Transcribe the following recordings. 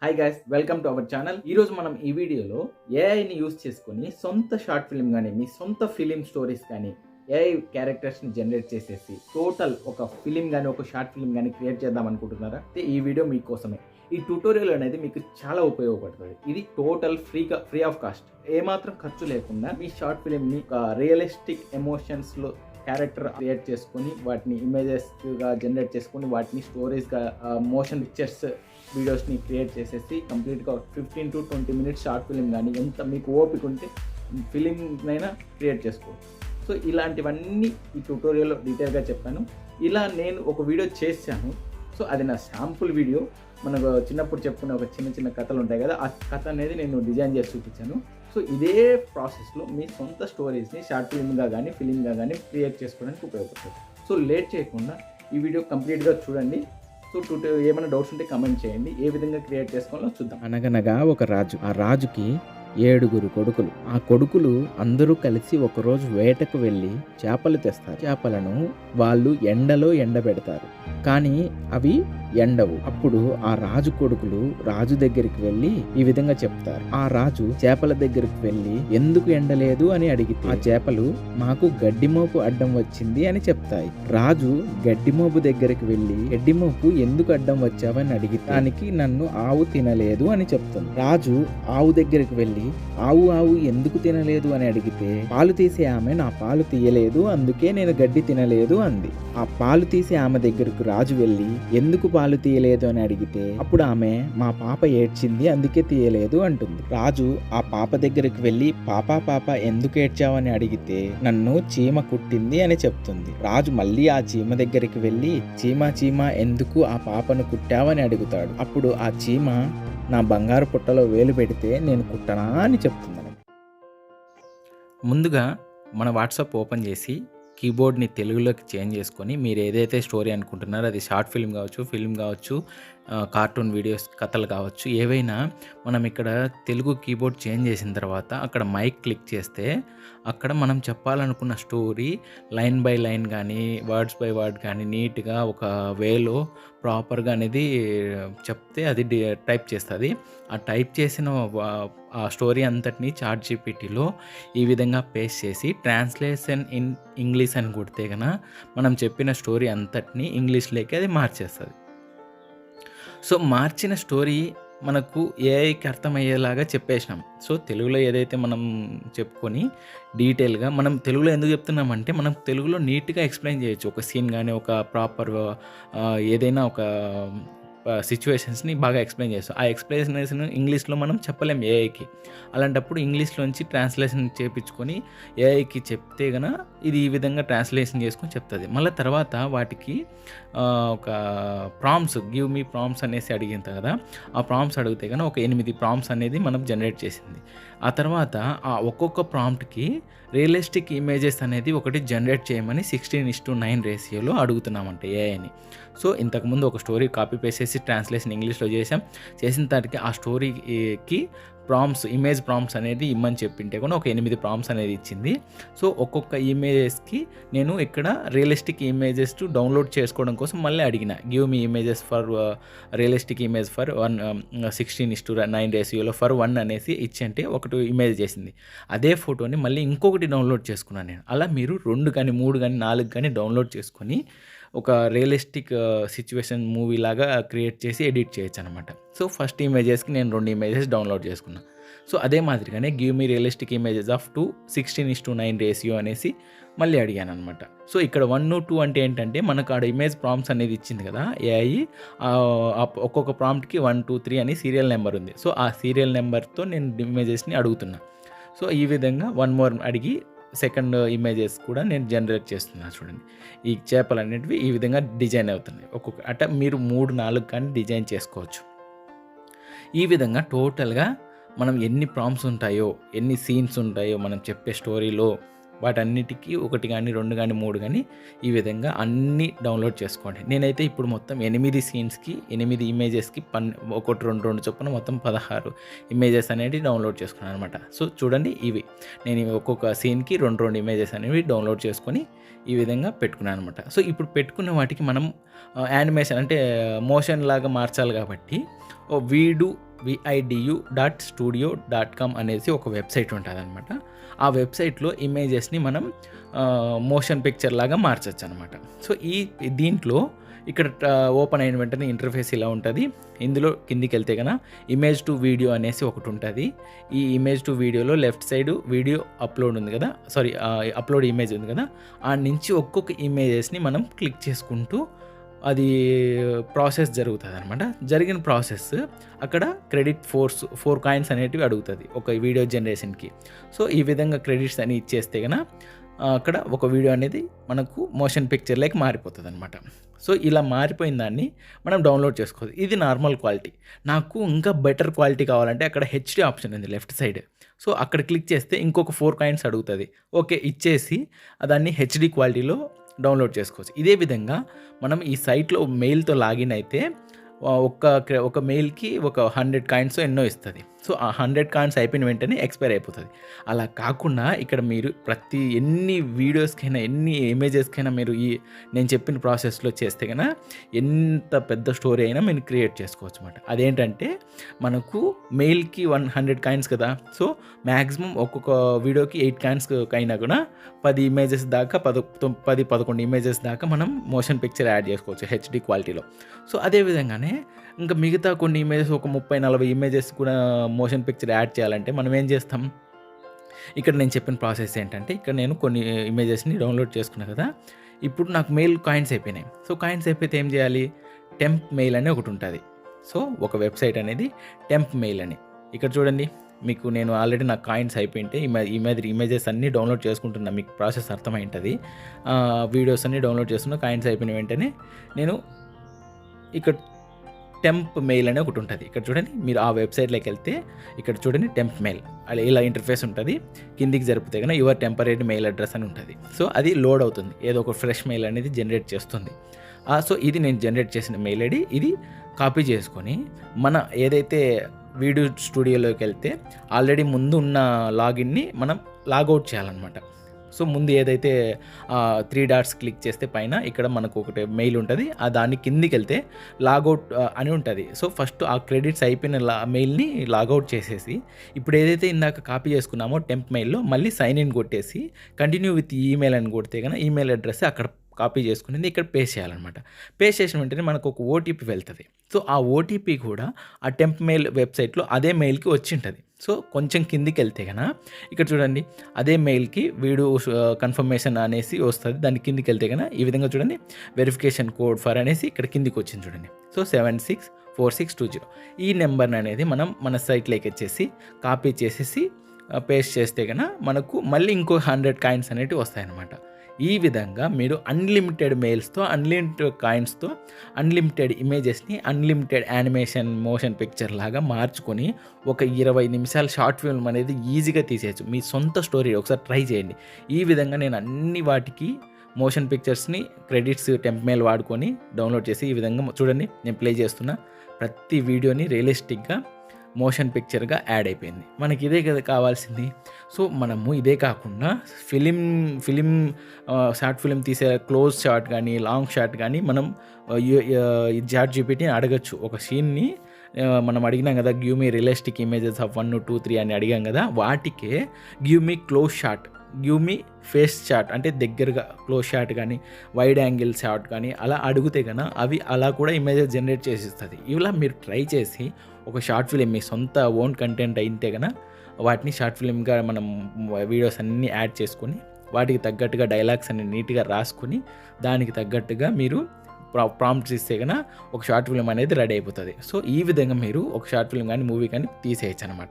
Hi guys, welcome to our channel. ఈరోజు మనం ఈ వీడియోలో ఏఐని యూస్ చేసుకొని సొంత షార్ట్ ఫిల్మ్ కానీ మీ సొంత ఫిలిం స్టోరీస్ కానీ ఏఐ క్యారెక్టర్స్ని జనరేట్ చేసేసి టోటల్ ఒక ఫిలిం కానీ ఒక షార్ట్ ఫిల్మ్ కానీ క్రియేట్ చేద్దాం అనుకుంటున్నారా? అయితే ఈ వీడియో మీకోసమే. ఈ ట్యూటోరియల్ అనేది మీకు చాలా ఉపయోగపడుతుంది. ఇది టోటల్ ఫ్రీ ఆఫ్ కాస్ట్, ఏమాత్రం ఖర్చు లేకుండా మీ షార్ట్ ఫిలింని ఒక రియలిస్టిక్ ఎమోషన్స్లో క్యారెక్టర్ క్రియేట్ చేసుకొని వాటిని ఇమేజెస్గా జనరేట్ చేసుకొని వాటిని స్టోరీస్గా మోషన్ పిక్చర్స్ వీడియోస్ని క్రియేట్ చేసేసి కంప్లీట్గా 15 to 20 మినిట్స్ షార్ట్ ఫిలిం కానీ ఎంత మీకు ఓపిక ఉంటే ఫిలింనైనా క్రియేట్ చేసుకోవచ్చు. సో ఇలాంటివన్నీ ఈ ట్యూటోరియల్లో డీటెయిల్గా చెప్పాను. ఇలా నేను ఒక వీడియో చేశాను. సో అది నా శాంపుల్ వీడియో. మనకు చిన్నప్పుడు చెప్పుకునే ఒక చిన్న చిన్న కథలు ఉంటాయి కదా, ఆ కథ అనేది నేను డిజైన్ చేసి చూపించాను. సో ఇదే ప్రాసెస్లో మీ సొంత స్టోరీస్ని షార్ట్ ఫిల్మ్గా కానీ ఫిలింగా కానీ క్రియేట్ చేసుకోవడానికి ఉపయోగపడుతుంది. సో లేట్ చేయకుండా ఈ వీడియో కంప్లీట్గా చూడండి. సో ఏమైనా డౌట్స్ ఉంటే కమెంట్ చేయండి. ఏ విధంగా క్రియేట్ చేసుకోవాలో చూద్దాం. అనగనగా ఒక రాజు. ఆ రాజుకి 7 కొడుకులు. ఆ కొడుకులు అందరూ కలిసి ఒకరోజు వేటకు వెళ్ళి చేపలు తెస్తారు. చేపలను వాళ్ళు ఎండలో ఎండబెడతారు, కానీ అవి ఎండవు. అప్పుడు ఆ రాజు కొడుకులు రాజు దగ్గరికి వెళ్ళి ఈ విధంగా చెప్తారు. ఆ రాజు చేపల దగ్గరికి వెళ్ళి ఎందుకు ఎండలేదు అని అడిగితే ఆ చేపలు మాకు గడ్డిమోపు అడ్డం వచ్చింది అని చెప్తాయి. రాజు గడ్డిమోపు దగ్గరికి వెళ్ళి గడ్డిమోపు ఎందుకు అడ్డం వచ్చావని అడిగితే దానికి నన్ను ఆవు తినలేదు అని చెప్తుంది. రాజు ఆవు దగ్గరికి వెళ్ళి ఆవు ఎందుకు తినలేదు అని అడిగితే పాలు తీసే ఆమె నా పాలు తీయలేదు, అందుకే నేను గడ్డి తినలేదు అంది. ఆ పాలు తీసే ఆమె దగ్గరకు రాజు వెళ్ళి ఎందుకు పాలు తీయలేదు అని అడిగితే అప్పుడు ఆమె మా పాప ఏడ్చింది అందుకే తీయలేదు అంటుంది. రాజు ఆ పాప దగ్గరికి వెళ్ళి పాప ఎందుకు ఏడ్చావని అడిగితే నన్ను చీమ కుట్టింది అని చెప్తుంది. రాజు మళ్ళీ ఆ చీమ దగ్గరికి వెళ్ళి చీమ ఎందుకు ఆ పాపను కుట్టావని అడుగుతాడు. అప్పుడు ఆ చీమ నా బంగారు పుట్టలో వేలు పెడితే నేను కుట్టనా అని చెప్తుంది. ముందుగా మన వాట్సాప్ ఓపెన్ చేసి కీబోర్డ్ని తెలుగులోకి చేంజ్ చేసుకొని మీరు ఏదైతే స్టోరీ అనుకుంటున్నారో అది షార్ట్ ఫిల్మ్ కావచ్చు, ఫిల్మ్ కావచ్చు, కార్టూన్ వీడియోస్ కథలు కావచ్చు, ఏవైనా మనం ఇక్కడ తెలుగు కీబోర్డ్ చేంజ్ చేసిన తర్వాత అక్కడ మైక్ క్లిక్ చేస్తే అక్కడ మనం చెప్పాలనుకున్న స్టోరీ లైన్ బై లైన్ కానీ వర్డ్స్ బై వర్డ్ కానీ నీట్గా ఒక వేలో ప్రాపర్గా అనేది చెప్తే అది టైప్ చేస్తుంది. ఆ టైప్ చేసిన ఆ స్టోరీ అంతటిని చాట్‌జీపీటీలో ఈ విధంగా పేస్ట్ చేసి ట్రాన్స్లేషన్ ఇన్ ఇంగ్లీష్ అని కొడితే కనుక మనం చెప్పిన స్టోరీ అంతటిని ఇంగ్లీష్లోకి అది మార్చేస్తుంది. సో మార్చిన స్టోరీ మనకు ఏఐకి అర్థమయ్యేలాగా చెప్పేసినాం. సో తెలుగులో ఏదైతే మనం చెప్పుకొని డీటెయిల్గా మనం తెలుగులో ఎందుకు చెప్తున్నామంటే మనం తెలుగులో నీట్గా ఎక్స్ప్లెయిన్ చేయొచ్చు. ఒక సీన్ కానీ ఒక ప్రాపర్ ఏదైనా ఒక సిచ్యువేషన్స్ని బాగా ఎక్స్ప్లెయిన్ చేస్తాం. ఆ ఎక్స్ప్లెనేషన్ ఇంగ్లీష్లో మనం చెప్పలేం ఏఐకి. అలాంటప్పుడు ఇంగ్లీష్లోంచి ట్రాన్స్లేషన్ చేయించుకొని ఏఐకి చెప్తే కనుక ఇది ఈ విధంగా ట్రాన్స్లేషన్ చేసుకొని చెప్తుంది. మళ్ళీ తర్వాత వాటికి ఒక ప్రాంప్ట్స్ గివ్ మీ ప్రాంప్ట్స్ అనేసి అడిగింది కదా, ఆ ప్రాంప్ట్స్ అడిగితే కనుక ఒక 8 ప్రాంప్ట్స్ అనేది మనం జనరేట్ చేసింది. ఆ తర్వాత ఆ ఒక్కొక్క ప్రాంప్ట్కి రియలిస్టిక్ ఇమేజెస్ అనేది ఒకటి జనరేట్ చేయమని 16:9 రేషియోలో అడుగుతున్నామంట ఏఐని. సో ఇంతకుముందు ఒక స్టోరీ కాపీ పేస్ట్ చేసి ట్రాన్స్లేషన్ ఇంగ్లీష్లో చేసిన దానికి ఆ స్టోరీకి ప్రాంప్ట్స్ ఇమేజ్ ప్రాంప్ట్స్ అనేది ఇమ్మని చెప్పింటే కూడా ఒక 8 ప్రాంప్ట్స్ అనేది ఇచ్చింది. సో ఒక్కొక్క ఇమేజెస్కి నేను ఇక్కడ రియలిస్టిక్ ఇమేజెస్ డౌన్లోడ్ చేసుకోవడం కోసం మళ్ళీ అడిగిన give me images for realistic image for 16:9 రేషియోలో ఫర్ 1 అనేసి ఇచ్చింటే ఒకటి ఇమేజ్ చేసింది. అదే ఫోటోని మళ్ళీ ఇంకొకటి డౌన్లోడ్ చేసుకున్నాను నేను. అలా మీరు 2 కానీ 3 కానీ 4 కానీ డౌన్లోడ్ చేసుకొని ఒక రియలిస్టిక్ సిచ్యువేషన్ మూవీ లాగా క్రియేట్ చేసి ఎడిట్ చేయొచ్చు అనమాట. సో ఫస్ట్ ఇమేజెస్కి నేను 2 ఇమేజెస్ డౌన్లోడ్ చేసుకున్నాను. సో అదే మాదిరిగానే give me realistic images of 16:9 ratio అనేసి మళ్ళీ అడిగాను అనమాట. సో ఇక్కడ 1, 2 అంటే ఏంటంటే మనకు ఆడ ఇమేజ్ ప్రాంప్ట్స్ అనేది ఇచ్చింది కదా ఏఐ. ఒక్కొక్క ప్రాంప్ట్కి 1, 2, 3 అని సీరియల్ నెంబర్ ఉంది. సో ఆ సీరియల్ నెంబర్తో నేను ఇమేజెస్ని అడుగుతున్నా. సో ఈ విధంగా 1 మోర్ అడిగి సెకండ్ ఇమేజెస్ కూడా నేను జనరేట్ చేస్తున్నాను. చూడండి, ఈ చేపలు అనేటివి ఈ విధంగా డిజైన్ అవుతున్నాయి. అంటే మీరు 3, 4 కానీ డిజైన్ చేసుకోవచ్చు. ఈ విధంగా టోటల్గా మనం ఎన్ని ప్రాంప్ట్స్ ఉంటాయో, ఎన్ని సీన్స్ ఉంటాయో మనం చెప్పే స్టోరీలో వాటన్నిటికీ 1 కానీ 2 కానీ 3 కానీ ఈ విధంగా అన్నీ డౌన్లోడ్ చేసుకోండి. నేనైతే ఇప్పుడు మొత్తం 8 సీన్స్కి 8 ఇమేజెస్కి ఒకటి 2 చొప్పున మొత్తం 16 ఇమేజెస్ అనేవి డౌన్లోడ్ చేసుకున్నాను అనమాట. సో చూడండి, ఇవి నేను ఒక్కొక్క సీన్కి 2 ఇమేజెస్ అనేవి డౌన్లోడ్ చేసుకొని ఈ విధంగా పెట్టుకున్నాను అనమాట. సో ఇప్పుడు పెట్టుకున్న వాటికి మనం యానిమేషన్ అంటే మోషన్ లాగా మార్చాలి కాబట్టి వీడు vidu.studio.com అనేసి ఒక వెబ్సైట్ ఉంటుందన్నమాట. ఆ వెబ్సైట్లో ఇమేజెస్ని మనం మోషన్ పిక్చర్ లాగా మార్చొచ్చు అనమాట. సో దీంట్లో ఇక్కడ ఓపెన్ అయిన వెంటనే ఇంటర్ఫేస్ ఇలా ఉంటుంది. ఇందులో కిందికి వెళ్తే కనుక ఇమేజ్ టు వీడియో అనేసి ఒకటి ఉంటుంది. ఈ ఇమేజ్ టు వీడియోలో లెఫ్ట్ సైడ్ వీడియో అప్లోడ్ ఉంది కదా, అప్లోడ్ ఇమేజ్ ఉంది కదా, ఆ నుంచి ఒక్కొక్క ఇమేజెస్ని మనం క్లిక్ చేసుకుంటూ అది ప్రాసెస్ జరుగుతుంది అనమాట. జరిగిన ప్రాసెస్ అక్కడ క్రెడిట్ 4 కాయిన్స్ అనేటివి అడుగుతుంది ఒక వీడియో జనరేషన్కి. సో ఈ విధంగా క్రెడిట్స్ అని ఇచ్చేస్తే కనుక అక్కడ ఒక వీడియో అనేది మనకు మోషన్ పిక్చర్ లైక్ మారిపోతుంది అనమాట. సో ఇలా మారిపోయిన దాన్ని మనం డౌన్లోడ్ చేసుకోవచ్చు. ఇది నార్మల్ క్వాలిటీ. నాకు ఇంకా బెటర్ క్వాలిటీ కావాలంటే అక్కడ హెచ్డి ఆప్షన్ ఉంది లెఫ్ట్ సైడ్. సో అక్కడ క్లిక్ చేస్తే ఇంకొక 4 కాయిన్స్ అడుగుతుంది. ఓకే ఇచ్చేసి దాన్ని హెచ్డి క్వాలిటీలో డౌన్లోడ్ చేసుకోవచ్చు. ఇదే విధంగా మనం ఈ సైట్లో మెయిల్తో లాగిన్ అయితే ఒక మెయిల్కి ఒక 100 కాయిన్స్ ఎన్నో ఇస్తుంది. సో ఆ 100 కాయిన్స్ అయిపోయిన వెంటనే ఎక్స్పైర్ అయిపోతుంది. అలా కాకుండా ఇక్కడ మీరు ఎన్ని వీడియోస్కైనా ఎన్ని ఇమేజెస్కైనా మీరు నేను చెప్పిన ప్రాసెస్లో చేస్తే కన్నా ఎంత పెద్ద స్టోరీ అయినా మీరు క్రియేట్ చేసుకోవచ్చు అనమాట. అదేంటంటే మనకు మెయిల్కి 100 కాయిన్స్ కదా. సో మ్యాక్సిమం ఒక్కొక్క వీడియోకి 8 కాయిన్స్ అయినా కూడా 10 ఇమేజెస్ దాకా 11 ఇమేజెస్ దాకా మనం మోషన్ పిక్చర్ యాడ్ చేసుకోవచ్చు హెచ్డి క్వాలిటీలో. సో అదేవిధంగానే ఇంకా మిగతా కొన్ని ఇమేజెస్ ఒక 30-40 ఇమేజెస్ కూడా మోషన్ పిక్చర్ యాడ్ చేయాలంటే మనం ఏం చేస్తాం, ఇక్కడ నేను చెప్పిన ప్రాసెస్ ఏంటంటే ఇక్కడ నేను కొన్ని ఇమేజెస్ని డౌన్లోడ్ చేసుకున్నాను కదా. ఇప్పుడు నాకు మెయిల్ కాయిన్స్ అయిపోయినాయి. సో కాయిన్స్ అయిపోతే ఏం చేయాలి, టెంప్ మెయిల్ అని ఒకటి ఉంటుంది. సో ఒక వెబ్సైట్ అనేది టెంప్ మెయిల్ అని. ఇక్కడ చూడండి, మీకు నేను ఆల్రెడీ నాకు కాయిన్స్ అయిపోయింటే ఇమేజెస్ అన్నీ డౌన్లోడ్ చేసుకుంటున్నా. మీకు ప్రాసెస్ అర్థమై ఉంటుంది. వీడియోస్ అన్నీ డౌన్లోడ్ చేస్తున్నా. కాయిన్స్ అయిపోయిన వెంటనే నేను ఇక్కడ టెంప్ మెయిల్ అని ఒకటి ఉంటుంది. ఇక్కడ చూడండి, మీరు ఆ వెబ్సైట్లోకి వెళ్తే ఇక్కడ చూడండి టెంప్ మెయిల్ అలా ఇలా ఇంటర్ఫేస్ ఉంటుంది. కిందికి జరిపితే కన్నా యువర్ టెంపరీ మెయిల్ అడ్రస్ అని ఉంటుంది. సో అది లోడ్ అవుతుంది, ఏదో ఒక ఫ్రెష్ మెయిల్ అనేది జనరేట్ చేస్తుంది. సో ఇది నేను జనరేట్ చేసిన మెయిల్ ఐడి. ఇది కాపీ చేసుకొని మన ఏదైతే వీడియో స్టూడియోలోకి వెళ్తే ఆల్రెడీ ముందు ఉన్న లాగిన్ని మనం లాగౌట్ చేయాలన్నమాట. సో ముందు ఏదైతే 3 డాట్స్ క్లిక్ చేస్తే పైన ఇక్కడ మనకు ఒకటి మెయిల్ ఉంటుంది. దాన్ని కిందికి వెళ్తే లాగౌట్ అని ఉంటుంది. సో ఫస్ట్ ఆ క్రెడిట్స్ అయిపోయిన మెయిల్ని లాగౌట్ చేసేసి ఇప్పుడు ఏదైతే ఇందాక కాపీ చేసుకున్నామో టెంప్ మెయిల్లో మళ్ళీ సైన్ ఇన్ కొట్టేసి కంటిన్యూ విత్ ఈమెయిల్ అని కొడితే కనుక ఈమెయిల్ అడ్రస్ అక్కడ కాపీ చేసుకునేది ఇక్కడ పేస్ట్ చేయాలన్నమాట. పేస్ట్ చేసిన వెంటనే మనకు ఒక ఓటీపీ వెళ్తుంది. సో ఆ ఓటీపీ కూడా ఆ టెంప్ మెయిల్ వెబ్సైట్లో అదే మెయిల్కి వచ్చి ఉంటుంది. సో కొంచెం కిందికి వెళ్తే కన్నా ఇక్కడ చూడండి అదే మెయిల్కి వీడియో కన్ఫర్మేషన్ అనేసి వస్తుంది. దాని కిందికి వెళ్తే కన్నా ఈ విధంగా చూడండి వెరిఫికేషన్ కోడ్ ఫర్ అనేసి ఇక్కడ కిందికి వచ్చింది చూడండి. సో 764620 ఈ నెంబర్ని అనేది మనం మన సైట్లోకి వచ్చేసి కాపీ చేసేసి పేస్ట్ చేస్తే కన్నా మనకు మళ్ళీ ఇంకో 100 కాయిన్స్ అనేవి వస్తాయన్నమాట. ఈ విధంగా మీరు అన్లిమిటెడ్ మెయిల్స్తో, అన్లిమిటెడ్ కాయిన్స్తో, అన్లిమిటెడ్ ఇమేజెస్ని అన్లిమిటెడ్ యానిమేషన్ మోషన్ పిక్చర్ లాగా మార్చుకొని ఒక 20 నిమిషాల షార్ట్ ఫిల్మ్ అనేది ఈజీగా తీసేయచ్చు. మీ సొంత స్టోరీ ఒకసారి ట్రై చేయండి. ఈ విధంగా నేను అన్ని వాటికి మోషన్ పిక్చర్స్ని క్రెడిట్స్ టెంప్ మెయిల్ వాడుకొని డౌన్లోడ్ చేసి ఈ విధంగా చూడండి నేను ప్లే చేస్తున్నా. ప్రతి వీడియోని రియలిస్టిక్గా మోషన్ పిక్చర్గా యాడ్ అయిపోయింది. మనకి ఇదే కదా కావాల్సింది. సో మనము ఇదే కాకుండా ఫిలిం షార్ట్ ఫిలిం తీసే క్లోజ్ షాట్ కానీ లాంగ్ షాట్ కానీ మనం ChatGPTని అడగచ్చు. ఒక సీన్ని మనం అడిగినాం కదా, give me realistic images of 1, 2, 3 అని అడిగాం కదా, వాటికే give me close shot, give me face shot అంటే దగ్గరగా క్లోజ్ షాట్ కానీ వైడ్ యాంగిల్ షాట్ కానీ అలా అడిగితే కన్నా అవి అలా కూడా ఇమేజెస్ జనరేట్ చేసి ఇస్తుంది. ఇలా మీరు ట్రై చేసి ఒక షార్ట్ ఫిలిం మీ సొంత ఓన్ కంటెంట్ అయితే కన్నా వాటిని షార్ట్ ఫిలింగా మనం వీడియోస్ అన్నీ యాడ్ చేసుకొని వాటికి తగ్గట్టుగా డైలాగ్స్ అన్ని నీట్గా రాసుకొని దానికి తగ్గట్టుగా మీరు ప్రాంప్ట్స్ ఇస్తే కన్నా ఒక షార్ట్ ఫిల్మ్ అనేది రెడీ అయిపోతుంది. సో ఈ విధంగా మీరు ఒక షార్ట్ ఫిల్మ్ కానీ మూవీ కానీ తీసేయచ్చు అనమాట.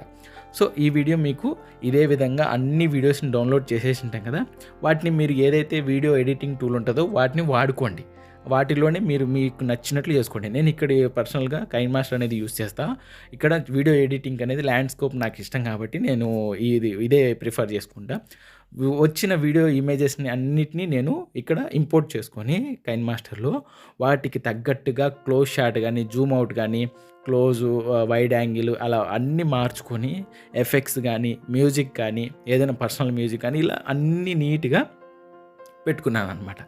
సో ఈ వీడియో మీకు ఇదే విధంగా అన్ని వీడియోస్ని డౌన్లోడ్ చేసేసి ఉంటాం కదా, వాటిని మీరు ఏదైతే వీడియో ఎడిటింగ్ టూల్ ఉంటుందో వాటిని వాడుకోండి. వాటిలోనే మీరు మీకు నచ్చినట్లు చేసుకోండి. నేను ఇక్కడ పర్సనల్గా కైన్మాస్టర్ అనేది యూస్ చేస్తా. ఇక్కడ వీడియో ఎడిటింగ్ అనేది ల్యాండ్స్కేప్ నాకు ఇష్టం కాబట్టి నేను ఇదే ప్రిఫర్ చేసుకుంటా. వచ్చిన వీడియో ఇమేజెస్ని అన్నిటినీ నేను ఇక్కడ ఇంపోర్ట్ చేసుకొని కైన్మాస్టర్లో వాటికి తగ్గట్టుగా క్లోజ్ షాట్ కానీ జూమ్ అవుట్ కానీ క్లోజు వైడ్ యాంగిల్ అలా అన్నీ మార్చుకొని ఎఫెక్ట్స్ కానీ మ్యూజిక్ కానీ ఏదైనా పర్సనల్ మ్యూజిక్ కానీ ఇలా అన్నీ నీట్గా పెట్టుకున్నాను అనమాట.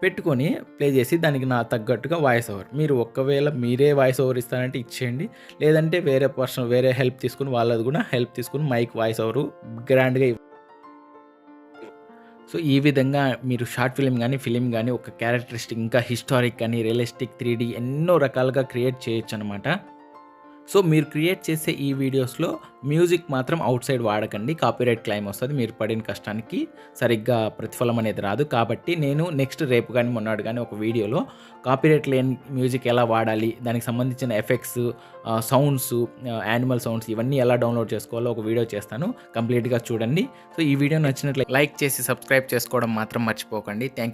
పెట్టుకొని ప్లే చేసి దానికి నా తగ్గట్టుగా వాయిస్ ఓవర్ మీరు ఒకవేళ మీరే వాయిస్ ఓవర్ ఇస్తానంటే ఇచ్చేయండి. లేదంటే వేరే పర్సన్ వేరే హెల్ప్ తీసుకొని వాళ్ళది కూడా హెల్ప్ తీసుకొని మైక్ వాయిస్ ఓవరు గ్రాండ్‌గా సో, ఈ విధంగా మీరు షార్ట్ ఫిల్మ్ గానీ, ఫిల్మ్ గానీ ఒక క్యారెక్టరిస్టిక్ ఇంకా హిస్టారిక్ కానీ, రియలిస్టిక్ 3D ఎన్నో రకాలుగా క్రియేట్ చేయొచ్చనమాట. సో, మీరు క్రియేట్ చేసే ఈ వీడియోస్‌లో మ్యూజిక్ మాత్రం ఔట్ సైడ్ వాడకండి. కాపీరైట్ క్లెయిమ్ వస్తది. మీరు పడిన కష్టానికి సరిగ్గా ప్రతిఫలం అనేది రాదు. కాబట్టి నేను నెక్స్ట్ రేపు గానీ, మొన్నాడు గానీ ఒక వీడియోలో కాపీరైట్ లేని మ్యూజిక్ ఎలా వాడాలి, దానికి సంబంధించిన ఎఫెక్ట్స్, సౌండ్స్, యానిమల్ సౌండ్స్ ఇవన్నీ ఎలా డౌన్‌లోడ్ చేసుకోవాలో ఒక వీడియో చేస్తాను. కంప్లీట్‌గా చూడండి. సో, ఈ వీడియో నచ్చినట్లయితే లైక్ చేసి సబ్స్క్రైబ్ చేసుకోవడం మాత్రం మర్చిపోకండి. Thank you